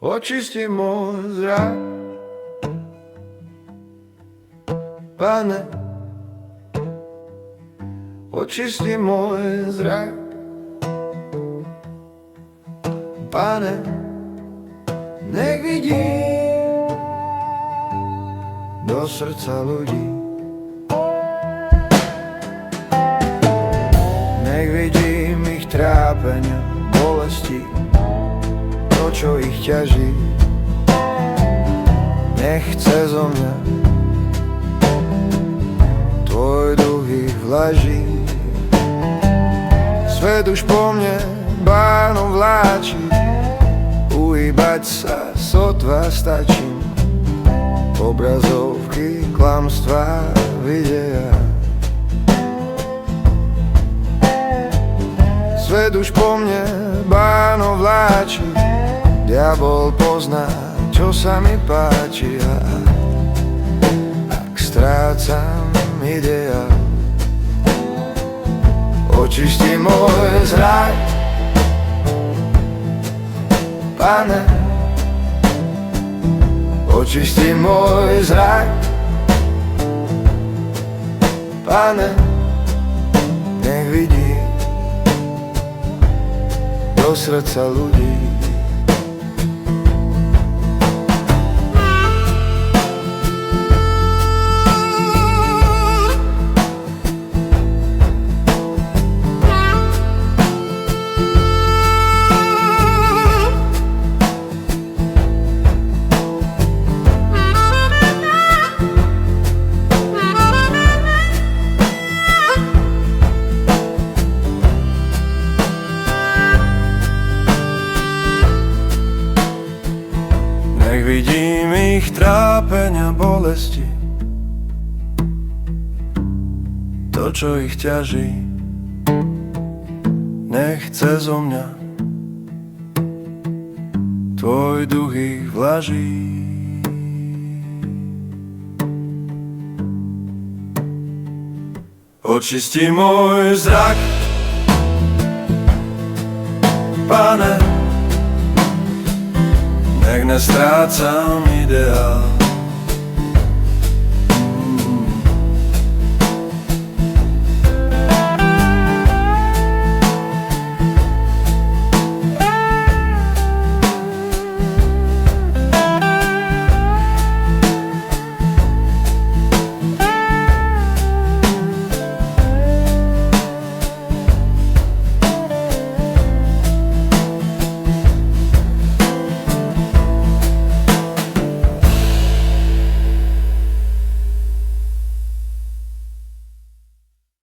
Očisti môj zrak, Pane, očisti môj zrak, Pane, nech vidím do srdca ľudí. Nech vidím ich trápenia, bolesti, to, čo ich ťaží. Nech cezo mňa tvoj duch ich vlaží. Svet už po mne báno vláči, uhýbať sa sotva stačím. Obrazovky klamstvá videa. Svet už po mne báno vláči, diabol pozná, čo sa mi páči. A ak strácam idea, očisti môj zrak, Pane, očisti môj zrak, Pane, nech vidí do srdca ľudí. Nech vidím ich trápenia, bolesti, to, čo ich ťaží. Nech cezo mňa tvoj duch ich vlaží. Očisti môj zrak, Pane, nech nestrácam ideál.